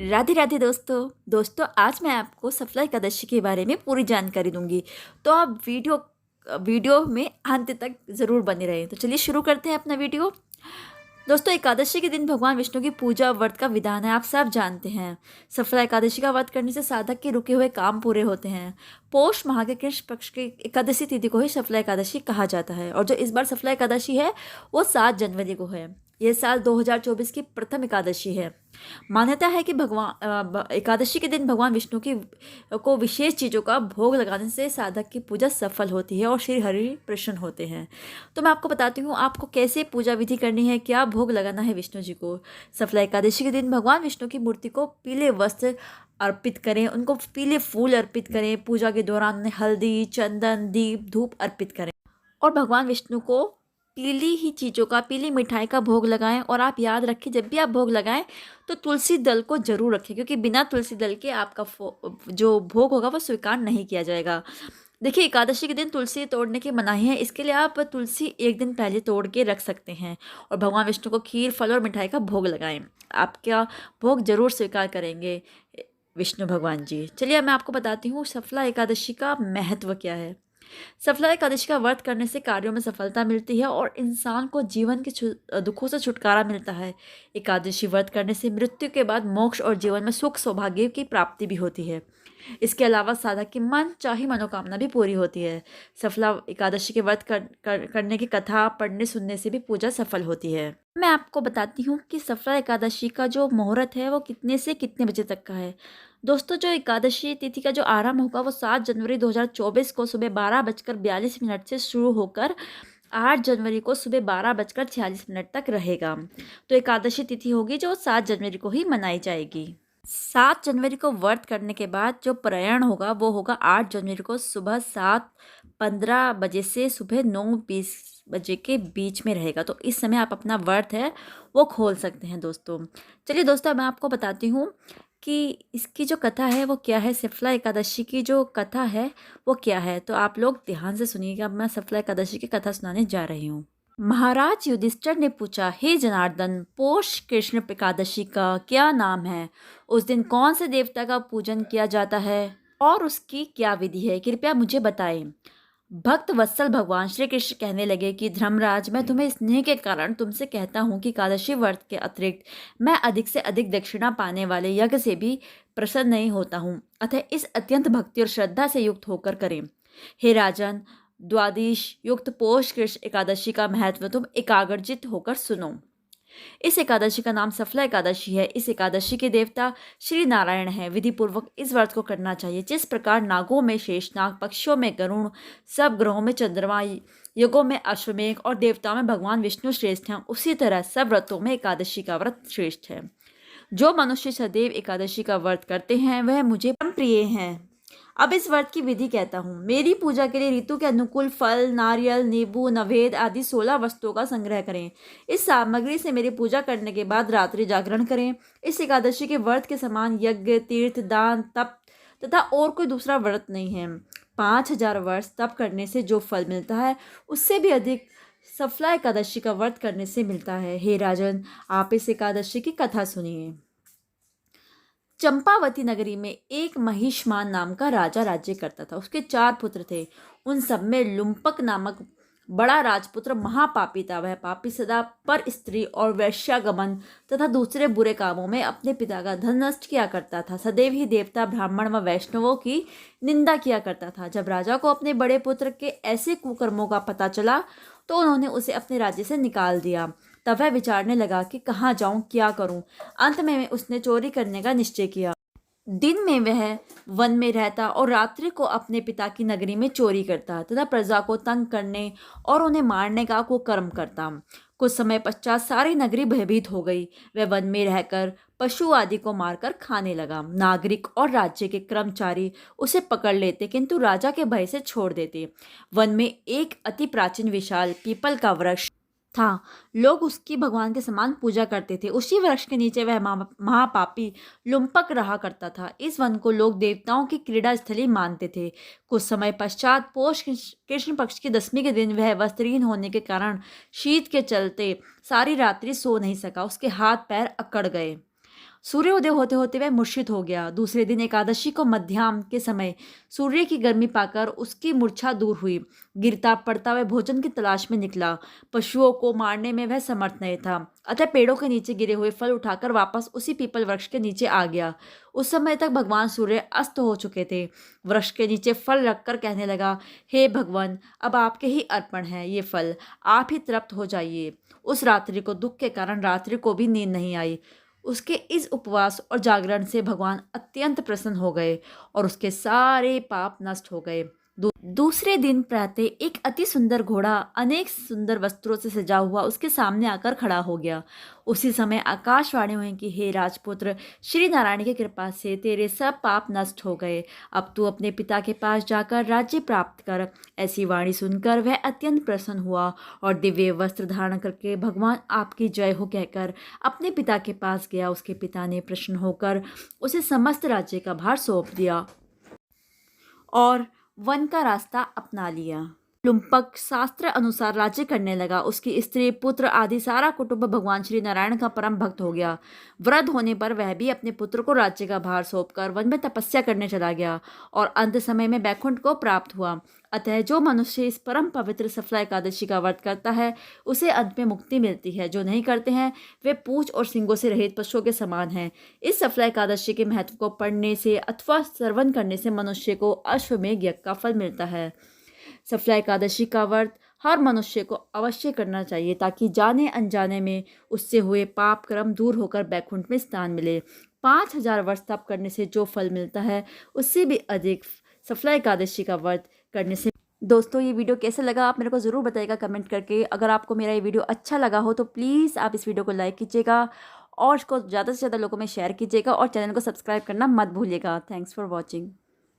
राधे राधे दोस्तों आज मैं आपको सफला एकादशी के बारे में पूरी जानकारी दूंगी। तो आप वीडियो में अंत तक ज़रूर बने रहें। तो चलिए शुरू करते हैं अपना वीडियो। दोस्तों, एकादशी के दिन भगवान विष्णु की पूजा व्रत का विधान है, आप सब जानते हैं। सफला एकादशी का व्रत करने से साधक के रुके हुए काम पूरे होते हैं। पौष माह के कृष्ण पक्ष की एकादशी तिथि को ही सफला एकादशी कहा जाता है, और जो इस बार सफला एकादशी है वो 7 जनवरी को है। यह साल 2024 की प्रथम एकादशी है। मान्यता है कि एकादशी के दिन भगवान विष्णु की को विशेष चीज़ों का भोग लगाने से साधक की पूजा सफल होती है और श्री हरि प्रसन्न होते हैं। तो मैं आपको बताती हूँ आपको कैसे पूजा विधि करनी है, क्या भोग लगाना है विष्णु जी को। सफला एकादशी के दिन भगवान विष्णु की मूर्ति को पीले वस्त्र अर्पित करें, उनको पीले फूल अर्पित करें। पूजा के दौरान उन्हें हल्दी, चंदन, दीप, धूप अर्पित करें और भगवान विष्णु को पीली ही चीज़ों का, पीली मिठाई का भोग लगाएं। और आप याद रखें, जब भी आप भोग लगाएं तो तुलसी दल को जरूर रखें, क्योंकि बिना तुलसी दल के आपका जो भोग होगा वो स्वीकार नहीं किया जाएगा। देखिए, एकादशी के दिन तुलसी तोड़ने की मनाही है, इसके लिए आप तुलसी एक दिन पहले तोड़ के रख सकते हैं और भगवान विष्णु को खीर, फल और मिठाई का भोग लगाएं। आपका भोग जरूर स्वीकार करेंगे विष्णु भगवान जी। चलिए अब मैं आपको बताती हूँ सफला एकादशी का महत्व क्या है। सफला एकादशी का व्रत करने से कार्यों में सफलता मिलती है और इंसान को जीवन के दुखों से छुटकारा मिलता है। एकादशी व्रत करने से मृत्यु के बाद मोक्ष और जीवन में सुख सौभाग्य की प्राप्ति भी होती है। इसके अलावा साधक की मन चाही मनोकामना भी पूरी होती है। सफला एकादशी के व्रत करने की कथा पढ़ने सुनने से भी पूजा सफल होती है। मैं आपको बताती हूँ कि सफला एकादशी का जो मुहूर्त है वो कितने से कितने बजे तक का है। दोस्तों, जो एकादशी तिथि का जो आरंभ होगा वो 7 जनवरी 2024 को सुबह 12:42 से शुरू होकर 8 जनवरी को सुबह 12:46 तक रहेगा। तो एकादशी तिथि होगी जो 7 जनवरी को ही मनाई जाएगी। 7 जनवरी को व्रत करने के बाद जो प्रयाण होगा वो होगा 8 जनवरी को सुबह 7:15 से सुबह 9:20 के बीच में रहेगा। तो इस समय आप अपना व्रत है वो खोल सकते हैं दोस्तों। चलिए दोस्तों, मैं आपको बताती हूँ कि इसकी जो कथा है वो क्या है। सफला एकादशी की जो कथा है वो क्या है, तो आप लोग ध्यान से सुनिएगा। मैं सफला एकादशी की कथा सुनाने जा रही हूँ। महाराज युधिष्ठिर ने पूछा, हे जनार्दन, पोष कृष्ण एकादशी का क्या नाम है? उस दिन कौन से देवता का पूजन किया जाता है और उसकी क्या विधि है? कृपया मुझे बताएं। भक्त वत्सल भगवान श्री कृष्ण कहने लगे कि धर्मराज, मैं तुम्हें स्नेह के कारण तुमसे कहता हूँ कि एकादशी व्रत के अतिरिक्त मैं अधिक से अधिक दक्षिणा पाने वाले यज्ञ से भी प्रसन्न नहीं होता हूँ। अतः इस अत्यंत भक्ति और श्रद्धा से युक्त होकर करें। हे राजन, द्वादश युक्त पोष कृष्ण एकादशी का महत्व तुम एकाग्रचित होकर सुनो। इस एकादशी का नाम सफला एकादशी है। इस एकादशी के देवता श्री नारायण हैं। विधि पूर्वक इस व्रत को करना चाहिए। जिस प्रकार नागों में शेषनाग, पक्षियों में गरुण, सब ग्रहों में चंद्रमा, युगों में अश्वमेघ और देवताओं में भगवान विष्णु श्रेष्ठ हैं, उसी तरह सब व्रतों में एकादशी का व्रत श्रेष्ठ है। जो मनुष्य सदैव एकादशी का व्रत करते हैं वह मुझे परम प्रिय हैं। अब इस व्रत की विधि कहता हूँ। मेरी पूजा के लिए ऋतु के अनुकूल फल, नारियल, नींबू, नवेद आदि 16 वस्तुओं का संग्रह करें। इस सामग्री से मेरी पूजा करने के बाद रात्रि जागरण करें। इस एकादशी के व्रत के समान यज्ञ, तीर्थ, दान, तप तथा और कोई दूसरा व्रत नहीं है। 5000 वर्ष तप करने से जो फल मिलता है उससे भी अधिक सफला एकादशी का व्रत करने से मिलता है। हे राजन, आप इस एकादशी की कथा सुनिए। चंपावती नगरी में एक महिष्मान नाम का राजा राज्य करता था। उसके 4 पुत्र थे। उन सब में लुम्पक नामक बड़ा राजपुत्र महापापी था। वह पापी सदा पर स्त्री और वैश्यागमन तथा दूसरे बुरे कामों में अपने पिता का धन नष्ट किया करता था। सदैव ही देवता, ब्राह्मण व वैष्णवों की निंदा किया करता था। जब राजा को अपने बड़े पुत्र के ऐसे कुकर्मों का पता चला तो उन्होंने उसे अपने राज्य से निकाल दिया। तब वह विचारने लगा कि कहाँ जाऊं, क्या करूं। अंत में उसने चोरी करने का निश्चय किया। दिन में वह वन में रहता और रात्रि को अपने पिता की नगरी में चोरी करता तथा प्रजा को तंग करने और उन्हें मारने का कुकर्म करता। कुछ समय पश्चात सारी नगरी भयभीत हो गई। वह वन में रहकर पशु आदि को मारकर खाने लगा। नागरिक और राज्य के कर्मचारी उसे पकड़ लेते किंतु राजा के भय से छोड़ देते। वन में एक अति प्राचीन विशाल पीपल का वृक्ष था। लोग उसकी भगवान के समान पूजा करते थे। उसी वृक्ष के नीचे वह महापापी लुम्पक रहा करता था। इस वन को लोग देवताओं की क्रीड़ा स्थली मानते थे। कुछ समय पश्चात पोष कृष्ण पक्ष की 10वीं के दिन वह वस्त्रहीन होने के कारण शीत के चलते सारी रात्रि सो नहीं सका। उसके हाथ पैर अकड़ गए। सूर्योदय होते होते वह मूर्छित हो गया। दूसरे दिन एकादशी को मध्याह्न के समय सूर्य की गर्मी पाकर उसकी मूर्छा दूर हुई। गिरता पड़ता वह भोजन की तलाश में निकला। पशुओं को मारने में वह समर्थ नहीं था, अतः पेड़ों के नीचे गिरे हुए फल उठाकर वापस उसी पीपल वृक्ष के नीचे आ गया। उस समय तक भगवान सूर्य अस्त हो चुके थे। वृक्ष के नीचे फल रखकर कहने लगा, हे भगवान, अब आपके ही अर्पण है ये फल, आप ही तृप्त हो जाइए। उस रात्रि को दुख के कारण रात्रि को भी नींद नहीं आई। उसके इस उपवास और जागरण से भगवान अत्यंत प्रसन्न हो गए और उसके सारे पाप नष्ट हो गए। दूसरे दिन प्रातः एक अति सुंदर घोड़ा अनेक सुंदर वस्त्रों से सजा हुआ उसके सामने आकर खड़ा हो गया। उसी समय आकाशवाणी हुई कि हे राजपुत्र, श्री नारायण की कृपा से तेरे सब पाप नष्ट हो गए। अब तू अपने पिता के पास जाकर राज्य प्राप्त कर। ऐसी वाणी सुनकर वह अत्यंत प्रसन्न हुआ और दिव्य वस्त्र धारण करके भगवान आपकी जय हो कहकर अपने पिता के पास गया। उसके पिता ने प्रसन्न होकर उसे समस्त राज्य का भार सौंप दिया और वन का रास्ता अपना लिया। लुम्पक शास्त्र अनुसार राज्य करने लगा। उसकी स्त्री, पुत्र आदि सारा कुटुंब भगवान श्री नारायण का परम भक्त हो गया। वृद्ध होने पर वह भी अपने पुत्र को राज्य का भार सौंपकर वन में तपस्या करने चला गया और अंत समय में बैकुंठ को प्राप्त हुआ। अतः जो मनुष्य इस परम पवित्र सफला एकादशी का व्रत करता है उसे अंत में मुक्ति मिलती है। जो नहीं करते हैं वे पूंछ और सिंगों से रहित पशुओं के समान हैं। इस सफला एकादशी के महत्व को पढ़ने से अथवा श्रवण करने से मनुष्य को अश्वमेध यज्ञ का फल मिलता है। सफला एकादशी का व्रत हर मनुष्य को अवश्य करना चाहिए ताकि जाने अनजाने में उससे हुए पाप कर्म दूर होकर बैकुंठ में स्थान मिले। 5000 वर्ष तप करने से जो फल मिलता है उससे भी अधिक सफला एकादशी का व्रत करने से। दोस्तों, ये वीडियो कैसा लगा आप मेरे को ज़रूर बताइएगा कमेंट करके। अगर आपको मेरा ये वीडियो अच्छा लगा हो तो प्लीज़ आप इस वीडियो को लाइक कीजिएगा और इसको ज़्यादा से ज़्यादा लोगों में शेयर कीजिएगा और चैनल को सब्सक्राइब करना मत भूलिएगा। Thanks for watching.